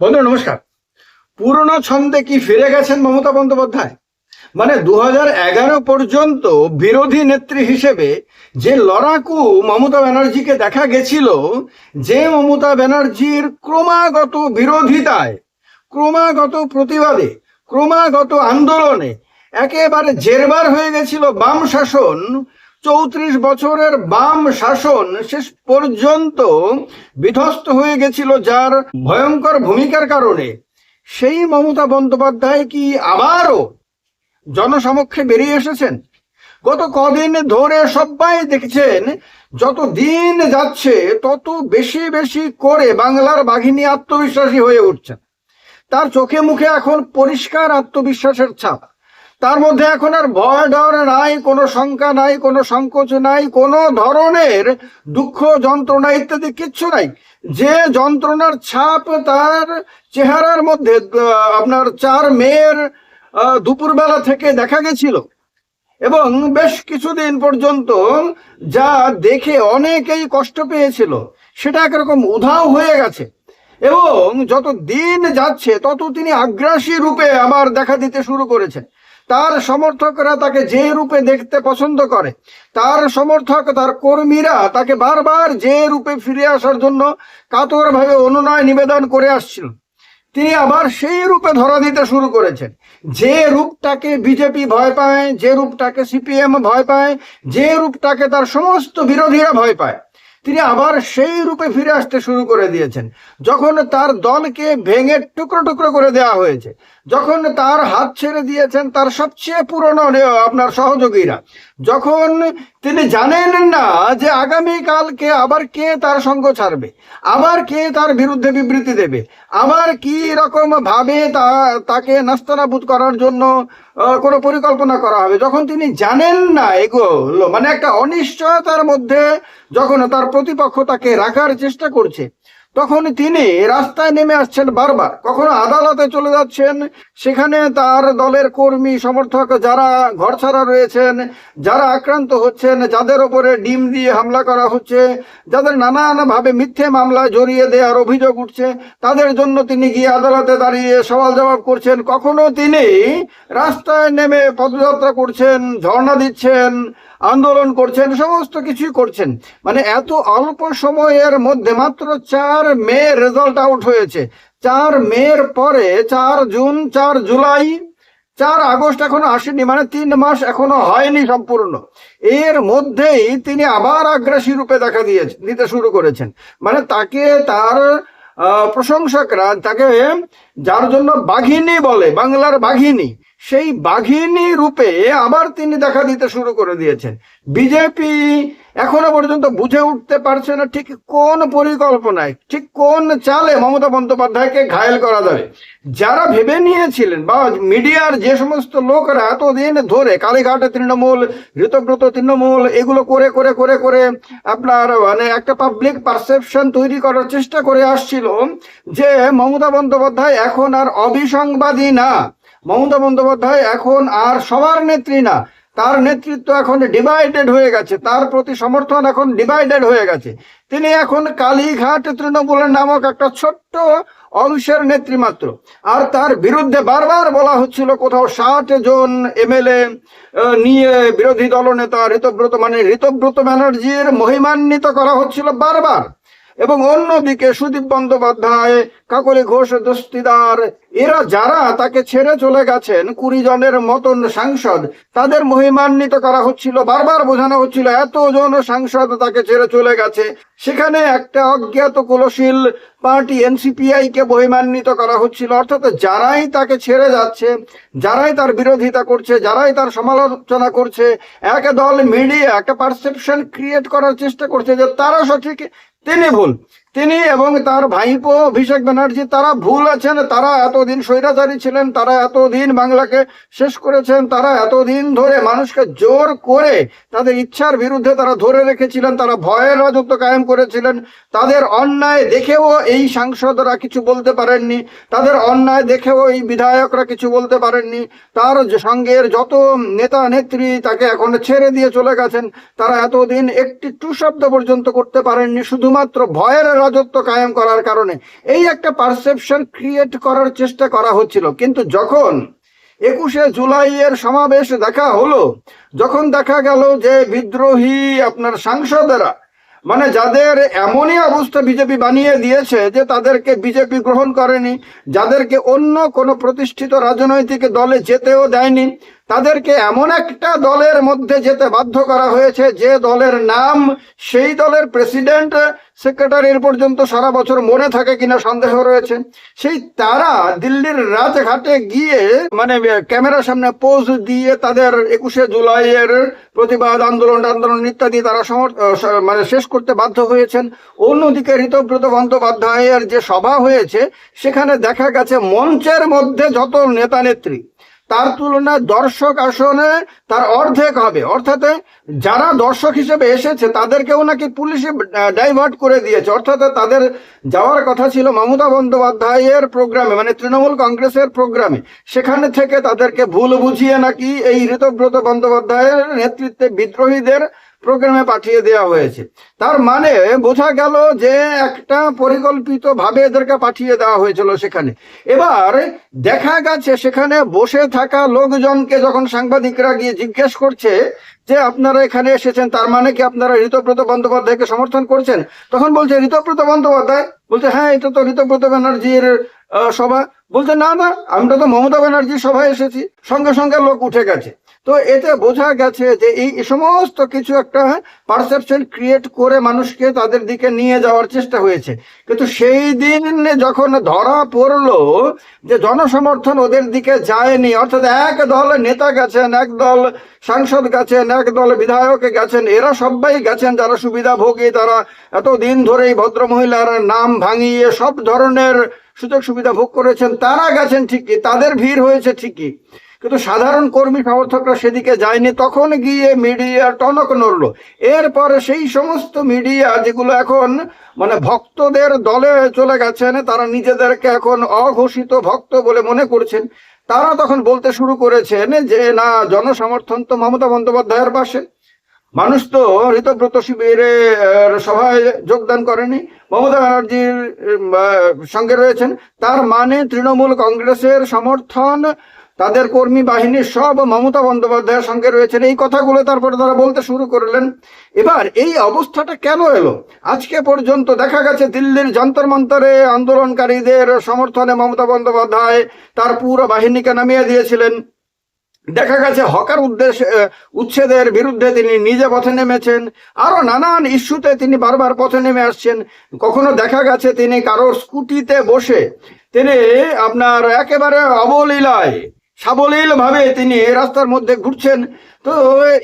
বন্ধু নমস্কার। পুরনো ছন্দে কি ফিরে গেছেন মমতা বন্দ্যোপাধ্যায়? মানে 2011 পর্যন্ত বিরোধী নেত্রী হিসেবে যে লড়াকু মমতা ব্যানার্জিকে দেখা গেছিল, যে মমতা ব্যানার্জির ক্রমাগত বিরোধিতায়, ক্রমাগত প্রতিবাদে, ক্রমাগত আন্দোলনে একেবারে জেরবার হয়ে গেছিল বাম শাসন, 34 বছরের বাম শাসন শেষ পর্যন্ত বিধ্বস্ত হয়ে গেছিল যার ভয়ঙ্কর ভূমিকার কারণে, সেই মমতা বন্দ্যোপাধ্যায় কি আবারও জনসমক্ষে বেরিয়ে এসেছেন? গত কদিন ধরে সবাই দেখছেন, যত দিন যাচ্ছে তত বেশি বেশি করে বাংলার বাঘিনী আত্মবিশ্বাসী হয়ে উঠছেন। তার চোখে মুখে এখন পরিষ্কার আত্মবিশ্বাসের ছাপ। তার মধ্যে এখন আর ভয় ডর নাই, কোনো শঙ্কা নাই, কোনো সংকোচ নাই, কোনো ধরনের দুঃখ যন্ত্রণা ইত্যাদি কিচ্ছু নাই। যে যন্ত্রণার ছাপ তার চেহারার মধ্যে আপনার 4 মের দুপুরবেলা থেকে দেখা গেছিল, এবং বেশ কিছুদিন পর্যন্ত যা দেখে অনেকেই কষ্ট পেয়েছিল সেটা একরকম উধাও হয়ে গেছে। এবং যত দিন যাচ্ছে তত তিনি আগ্রাসী রূপে আবার দেখা দিতে শুরু করেছেন। তার সমর্থকরা তাকে যে রূপে দেখতে পছন্দ করে, তার সমর্থক, তার কর্মীরা তাকে বারবার যে রূপে ফিরে আসার জন্য কাতরভাবে অনুনয় নিবেদন করে আসছিল, তিনি আবার সেই রূপে ধরা দিতে শুরু করেছেন। যে রূপটাকে বিজেপি ভয় পায়, যে রূপটাকে সিপিএম ভয় পায়, যে রূপটাকে তার সমস্ত বিরোধীরা ভয় পায়, তিনি আবার সেই রূপে ফিরে আসতে শুরু করে দিয়েছেন। যখন তার দলকে ভেঙে টুকরো টুকরো করে দেওয়া হয়েছে, যখন তার হাত ছেড়ে দিয়েছেন তার সবচেয়ে পুরনো আপনার সহযোগীরা, যখন তিনি জানেন না যে আগামীকালকে আবার কে তার সঙ্গ ছাড়বে, আবার কে তার বিরুদ্ধে বিবৃতি দেবে, আবার কি রকম ভাবে তাকে নাস্তানাবুদ করার জন্য কোনো পরিকল্পনা করা হবে, যখন তিনি জানেন না এগুলো, মানে একটা অনিশ্চয়তার মধ্যে যখন তার প্রতিপক্ষ তাকে রাখার চেষ্টা করছে, তখন তিনি রাস্তায় নেমে আসছেন বারবার। কখনো আদালতে চলে যাচ্ছেন, সেখানে তার দলের কর্মী সমর্থক যারা ঘরছাড়া রয়েছেন, যারা আক্রান্ত হচ্ছেন, যাদের ওপরে ডিম দিয়ে হামলা করা হচ্ছে, যাদের নানানভাবে মিথ্যে মামলায় জড়িয়ে দেওয়ার অভিযোগ উঠছে, তাদের জন্য তিনি গিয়ে আদালতে দাঁড়িয়ে সওয়াল জবাব করছেন। কখনো তিনি রাস্তায় নেমে পদযাত্রা করছেন, ধর্ণা দিচ্ছেন, আন্দোলন করছেন, সমস্ত কিছুই করছেন। মানে এত অল্প সময়ের মধ্যে মাত্র 4 মে রেজাল্ট আউট হয়েছে। 4 মের পরে 4 জুন, 4 জুলাই, 4 আগস্ট এখনো আসেনি, মানে 3 মাস এখনো হয়নি সম্পূর্ণ। এর মধ্যেই তিনি আবার আগ্রাসী রূপে দেখা দিতে শুরু করেছেন। মানে তাকে তার প্রশংসকরা তাকে, যার জন্য বাঘিনী বলে, বাংলার বাঘিনী, সেই বাঘিনী রূপে আবার তিনি দেখা দিতে শুরু করে দিয়েছেন। বিজেপি এখনো পর্যন্ত বুঝে উঠতে পারছে না ঠিক কোন পরিকল্পনায়, ঠিক কোন চালে মমতা বন্দ্যোপাধ্যায়কে ঘায়েল করা যাবে। যারা ভেবে নিয়েছিলেন, বা মিডিয়ার যে সমস্ত লোকরা এতদিন ধরে কালীঘাটে তৃণমূল, ঋতব্রত তৃণমূল, এগুলো করে করে করে করে আপনার মানে একটা পাবলিক পারসেপশন তৈরি করার চেষ্টা করে আসছিল যে মমতা বন্দ্যোপাধ্যায় এখন আর অবিসংবাদী না, মমতা বন্দ্যোপাধ্যায় এখন আর সবার নেত্রী না, তার নেতৃত্ব এখন ডিভাইডেড হয়ে গেছে, তার প্রতি সমর্থন এখন ডিভাইডেড হয়ে গেছে। তিনি এখন কালীঘাট তৃণমূলের নামক একটা ছোট্ট অংশের নেত্রী মাত্র। আর তার বিরুদ্ধে বারবার বলা হচ্ছিল, কোথাও 60 জন এমএলএ নিয়ে বিরোধী দলনেতা ঋতব্রত ব্যানার্জির মহিমান্বিত করা হচ্ছিল বারবার। এবং অন্যদিকে সুদীপ বন্দ্যোপাধ্যায়, কাকলি ঘোষ দস্তিদার, এরা যারা তাকে ছেড়ে চলে গেছেন, 20 জনের মতন সাংসদ, তাদের মহিমান্বিত করা হচ্ছিল, বারবার বোঝানো হচ্ছিল এতজন সাংসদ তাকে ছেড়ে চলে গেছে। সেখানে একটা অজ্ঞাত কুলশীল পার্টি এনসিপিআই কে মহিমান্বিত করা হচ্ছিল। অর্থাৎ যারাই তাকে ছেড়ে যাচ্ছে, যারাই তার বিরোধিতা করছে, যারাই তার সমালোচনা করছে, এক দল মিডিয়া একটা পারসেপশন ক্রিয়েট করার চেষ্টা করছে যে তারা সঠিক, তিনি ভুল, তিনি এবং তার ভাইপো অভিষেক ব্যানার্জি তারা ভুল আছেন, তারা এতদিন স্বৈরাচারী ছিলেন, তারা এতদিন বাংলাকে শেষ করেছেন, তারা এতদিন ধরে মানুষকে জোর করে তাদের ইচ্ছার বিরুদ্ধে তারা ধরে রেখেছিলেন, তারা ভয়ের রাজত্ব কায়েম করেছিলেন। তাদের অন্যায় দেখেও এই সাংসদরা কিছু বলতে পারেননি, তাদের অন্যায় দেখেও এই বিধায়করা কিছু বলতে পারেননি। তার সঙ্গের যত নেতা নেত্রী তাকে এখন ছেড়ে দিয়ে চলে গেছেন, তারা এতদিন একটি টু শব্দ পর্যন্ত করতে পারেননি, শুধুমাত্র ভয়ের রাজত্ব কায়েম করার কারণে এই একটা পারসেপশন ক্রিয়েট করার চেষ্টা করা হচ্ছিল। কিন্তু যখন 21শে জুলাইয়ের সমাবেশ দেখা হলো, যখন দেখা গেল যে বিদ্রোহী আপনার সাংসদেরা, মানে যাদের এমনই অবস্থা বিজেপি বানিয়ে দিয়েছে যে তাদেরকে বিজেপি গ্রহণ করেনি, যাদেরকে অন্য কোনো প্রতিষ্ঠিত রাজনৈতিক দলে যেতেও দেয়নি, তাদেরকে এমন একটা দলের মধ্যে যেতে বাধ্য করা হয়েছে যে দলের নাম সেই দলের প্রেসিডেন্ট সেক্রেটারির পর্যন্ত সারা বছর মনে থাকে কিনা সন্দেহ রয়েছে। সেই তারা দিল্লির রাজঘাটে গিয়ে মানে ক্যামেরার সামনে পোজ দিয়ে তাদের 21শে জুলাইয়ের প্রতিবাদ আন্দোলন ইত্যাদি তারা মানে শেষ করতে বাধ্য হয়েছেন। অন্যদিকে ঋতব্রত বন্দ্যোপাধ্যায়ের যে সভা হয়েছে সেখানে দেখা গেছে মঞ্চের মধ্যে যত নেতা নেত্রী তার তুলনায় দর্শক আসনে তার অর্ধেক হবে, অর্থাৎ যারা দর্শক হিসেবে এসেছে তাদেরকেও নাকি পুলিশে ডাইভার্ট করে দিয়েছে। অর্থাৎ তাদের যাওয়ার কথা ছিল মমতা বন্দ্যোপাধ্যায়ের প্রোগ্রামে, মানে তৃণমূল কংগ্রেসের প্রোগ্রামে, সেখানে থেকে তাদেরকে ভুল বুঝিয়ে নাকি এই ঋতব্রত বন্দ্যোপাধ্যায়ের নেতৃত্বে বিদ্রোহীদের প্রোগ্রামে পাঠিয়ে দেওয়া হয়েছে। তার মানে বোঝা গেল যে একটা পরিকল্পিত ভাবে এদেরকে পাঠিয়ে দেওয়া হয়েছিল সেখানে। এবার দেখা গেছে সেখানে বসে থাকা লোকজনকে যখন সাংবাদিকরা গিয়ে জিজ্ঞেস করছে যে আপনারা এখানে এসেছেন, তার মানে কি আপনারা ঋতব্রত বন্দ্যোপাধ্যায়কে সমর্থন করছেন, তখন বলছে ঋতব্রত বন্দ্যোপাধ্যায়, বলছে হ্যাঁ এটা তো ঋতব্রত ব্যানার্জির সভা, বলছে না না আমরা তো মমতা ব্যানার্জির সভায় এসেছি। সঙ্গে সঙ্গে লোক উঠে গেছে। তো এতে বোঝা গেছে যে এই সমস্ত কিছু একটা পারসেপশন ক্রিয়েট করে মানুষকে তাদের দিকে নিয়ে যাওয়ার চেষ্টা হয়েছে। কিন্তু সেই দিন যখন ধরা পড়লো যে জনসমর্থন ওদের দিকে যায়নি, অর্থাৎ এক দল নেতা গেছেন, এক দল সাংসদ গেছেন, এক দল বিধায়ক গেছেন, এরা সবাই গেছেন যারা সুবিধাভোগী, তারা এতদিন ধরেই ভদ্রমহিলার নাম ভাঙিয়ে সব ধরনের সুযোগ সুবিধা ভোগ করেছেন, তারা গেছেন ঠিকই, তাদের ভিড় হয়েছে ঠিকই, কিন্তু সাধারণ কর্মী সমর্থকরা সেদিকে যায়নি। তখন গিয়ে মিডিয়া টনক নড়লো। এরপরে সেই সমস্ত মিডিয়া যেগুলো এখন মানে ভক্তদের দলে চলে গেছেন, তারা নিজেদেরকে এখন অঘোষিত ভক্ত বলে মনে করছেন, তারা তখন বলতে শুরু করেছেন যে না, জনসমর্থন তো মমতা বন্দ্যোপাধ্যায়ের পাশে। মানুষ তো ঋতব্রত শিবিরে সভায় যোগদান করেনি, মমতা ব্যানার্জির সঙ্গে রয়েছেন, তার মানে তৃণমূল কংগ্রেসের সমর্থন, তাদের কর্মী বাহিনী সব মমতা বন্দ্যোপাধ্যায়ের সঙ্গে রয়েছেন। এই কথাগুলো তারপরে তারা বলতে শুরু করলেন। এবার এই অবস্থাটা কেন এলো? আজকে পর্যন্ত দেখা গেছে দিল্লির যন্তর মন্তরে আন্দোলনকারীদের সমর্থনে মমতা বন্দ্যোপাধ্যায় তার পুরো বাহিনীকে নামিয়ে দিয়েছিলেন। দেখা গেছে হকার উচ্ছেদের বিরুদ্ধে তিনি নিজে পথে নেমেছেন, আরো নানান ইস্যুতে তিনি বারবার পথে নেমে আসছেন। কখনো দেখা গেছে তিনি কারোর স্কুটিতে বসে তিনি আপনার একেবারে অবলীলায় সাবলীল ভাবে তিনি রাস্তার মধ্যে ঘুরছেন। তো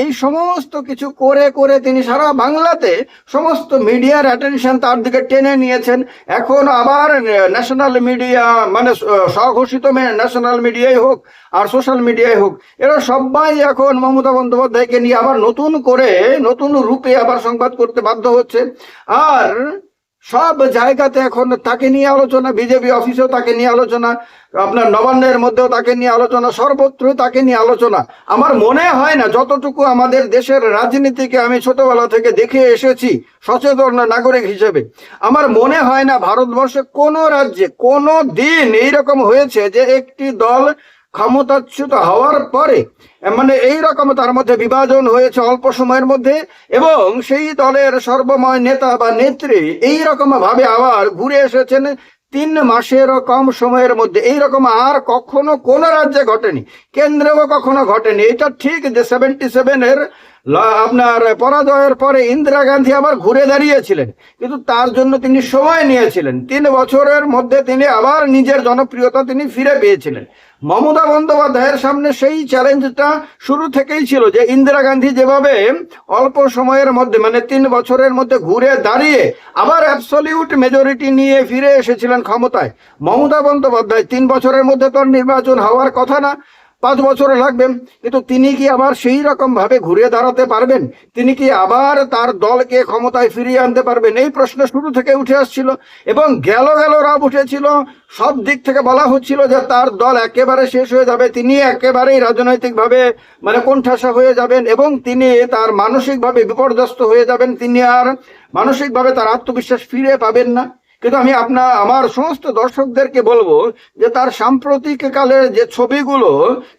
এই সমস্ত কিছু করে করে তিনি সারা বাংলাতে সমস্ত মিডিয়ার অ্যাটেনশন তার দিকে টেনে নিয়েছেন। এখন আবার ন্যাশনাল মিডিয়া, মানে স্বঘোষিত ন্যাশনাল মিডিয়াই হোক আর সোশ্যাল মিডিয়াই হোক, এরা সবাই এখন মমতা বন্দ্যোপাধ্যায়কে নিয়ে আবার নতুন করে নতুন রূপে আবার সংবাদ করতে বাধ্য হচ্ছে। আর সব জায়গাতে এখন তাকে নিয়ে আলোচনা, বিজেপি অফিসেও তাকে নিয়ে আলোচনা, আপনার নবান্নের মধ্যেও তাকে নিয়ে আলোচনা, সর্বত্রই তাকে নিয়ে আলোচনা। আমার মনে হয় না, যতটুকু আমাদের দেশের রাজনীতিকে আমি ছোটবেলা থেকে দেখে এসেছি সচেতন নাগরিক হিসেবে, আমার মনে হয় না ভারতবর্ষে কোনো রাজ্যে কোনো দিন এইরকম হয়েছে যে একটি দল ক্ষমতাচ্যুত হওয়ার পরে মানে এইরকম তার মধ্যে বিভাজন হয়েছে অল্প সময়ের মধ্যে, এবং সেই দলের সর্বময় নেতা বা নেত্রী এইরকম ভাবে আবার ঘুরে এসেছেন 3 মাসেরও কম সময়ের মধ্যে। এইরকম আর কখনো কোন রাজ্যে ঘটেনি, কেন্দ্রেও কখনো ঘটেনি। এটা ঠিক যে 77-এর আপনার পরাজয়ের পরে ইন্দিরা গান্ধী আবার ঘুরে দাঁড়িয়েছিলেন, কিন্তু তার জন্য তিনি সময় নিয়েছিলেন। 3 বছরের মধ্যে তিনি আবার নিজের জনপ্রিয়তা তিনি ফিরে পেয়েছিলেন। মমতা বন্দ্যোপাধ্যায়ের সামনে সেই চ্যালেঞ্জটা শুরু থেকেই ছিল যে ইন্দিরা গান্ধী যেভাবে অল্প সময়ের মধ্যে মানে 3 বছরের মধ্যে ঘুরে দাঁড়িয়ে আবার অ্যাবসলিউট মেজরিটি নিয়ে ফিরে এসেছিলেন ক্ষমতায়, মমতা বন্দ্যোপাধ্যায় 3 বছরের মধ্যে তো নির্বাচন হওয়ার কথা না, 5 বছর লাগবে, কিন্তু তিনি কি আবার সেই রকম ভাবে ঘুরে দাঁড়াতে পারবেন? তিনি কি আবার তার দলকে ক্ষমতায় ফিরিয়ে আনতে পারবেন? এই প্রশ্ন শুরু থেকে উঠে আসছিল এবং গেল রাব উঠেছিল। সব দিক থেকে বলা হচ্ছিল যে তার দল একেবারে শেষ হয়ে যাবে, তিনি একেবারেই রাজনৈতিকভাবে মানে কোণঠাসা হয়ে যাবেন এবং তিনি তার মানসিকভাবে বিপর্যস্ত হয়ে যাবেন, তিনি আর মানসিকভাবে তার আত্মবিশ্বাস ফিরে পাবেন না। কিন্তু আমি আমার সমস্ত দর্শকদেরকে বলবো যে তার সাম্প্রতিক কালের যে ছবিগুলো,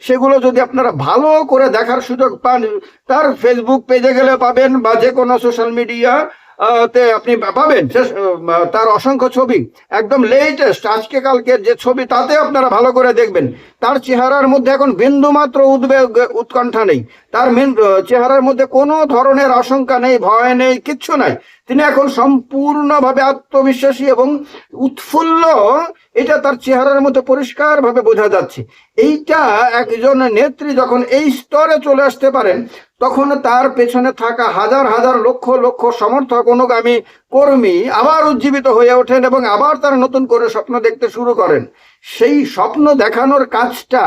সেগুলো যদি আপনারা ভালো করে দেখার সুযোগ পান, তার ফেসবুক পেজে গেলে পাবেন বা যে কোনো সোশ্যাল মিডিয়া তে আপনি পাবেন তার অসংখ্য ছবি, একদম লেটেস্ট আজকে কালকের যে ছবি, তাতে আপনারা ভালো করে দেখবেন তার চেহারার মধ্যে এখন বিন্দুমাত্র উদ্বেগ উৎকণ্ঠা নেই, তার চেহারার মধ্যে কোনো ধরনের আশঙ্কা নেই, ভয় নেই, কিচ্ছু নাই। তিনি এখন সম্পূর্ণভাবে আত্মবিশ্বাসী এবং উৎফুল্ল, এটা তার চেহারার মধ্যে পরিষ্কারভাবে বোঝা যাচ্ছে। এইটা একজন নেত্রী যখন এই স্তরে চলে আসতে পারেন, তখন তার পেছনে থাকা হাজার হাজার লক্ষ লক্ষ সমর্থক অনুগামী কর্মী আবার উজ্জীবিত হয়ে ওঠেন এবং আবার তারা নতুন করে স্বপ্ন দেখতে শুরু করেন। সেই স্বপ্ন দেখানোর কাজটা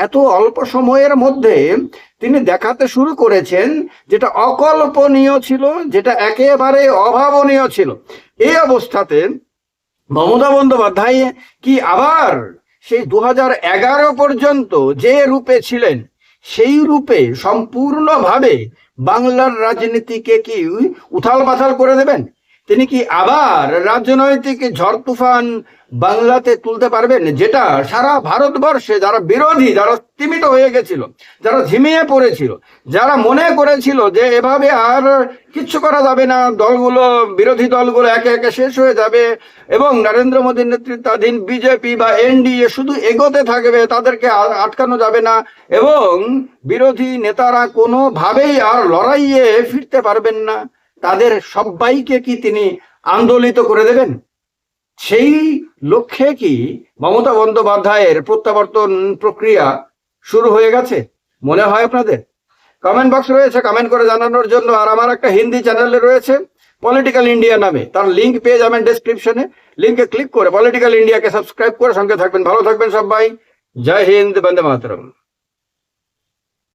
এত অল্প সময়ের মধ্যে তিনি দেখাতে শুরু করেছেন, যেটা অকল্পনীয় ছিল, যেটা একেবারে অভাবনীয় ছিল। এই অবস্থাতে মমতা বন্দ্যোপাধ্যায় কি আবার সেই 2011 পর্যন্ত যে রূপে ছিলেন, সেই রূপে সম্পূর্ণভাবে বাংলার রাজনীতিকে কি উথাল পাথাল করে দেবেন? তিনি কি আবার রাজনৈতিক ঝড় তুফান বাংলাতে তুলতে পারবেন, যেটা সারা ভারতবর্ষে যারা বিরোধী, যারা স্তিমিত হয়ে গেছিল, যারা ঝিমিয়ে পড়েছিল, যারা মনে করেছিল যে এভাবে আর কিচ্ছু করা যাবে না, দলগুলো, বিরোধী দলগুলো একে একে শেষ হয়ে যাবে এবং নরেন্দ্র মোদীর নেতৃত্বাধীন বিজেপি বা এনডিএ শুধু এগোতে থাকবে, তাদেরকে আটকানো যাবে না এবং বিরোধী নেতারা কোনোভাবেই আর লড়াইয়ে ফিরতে পারবেন না, তাদের সবাইকে কি তিনি আন্দোলিত করে দেবেন? সেই লক্ষ্যে কি মমতা বন্দ্যোপাধ্যায়ের প্রত্যাবর্তন প্রক্রিয়া শুরু হয়ে গেছে মনে হয় আপনাদের? কমেন্ট বক্স রয়েছে, কমেন্ট করে জানানোর জন্য। আর আমার একটা হিন্দি চ্যানেলে রয়েছে পলিটিক্যাল ইন্ডিয়া নামে, তার লিঙ্ক পেয়ে যাবেন ডেসক্রিপশনে। লিঙ্কে ক্লিক করে পলিটিক্যাল ইন্ডিয়াকে সাবস্ক্রাইব করে সঙ্গে থাকবেন। ভালো থাকবেন সবাই। জয় হিন্দ, বন্দে মাতরম।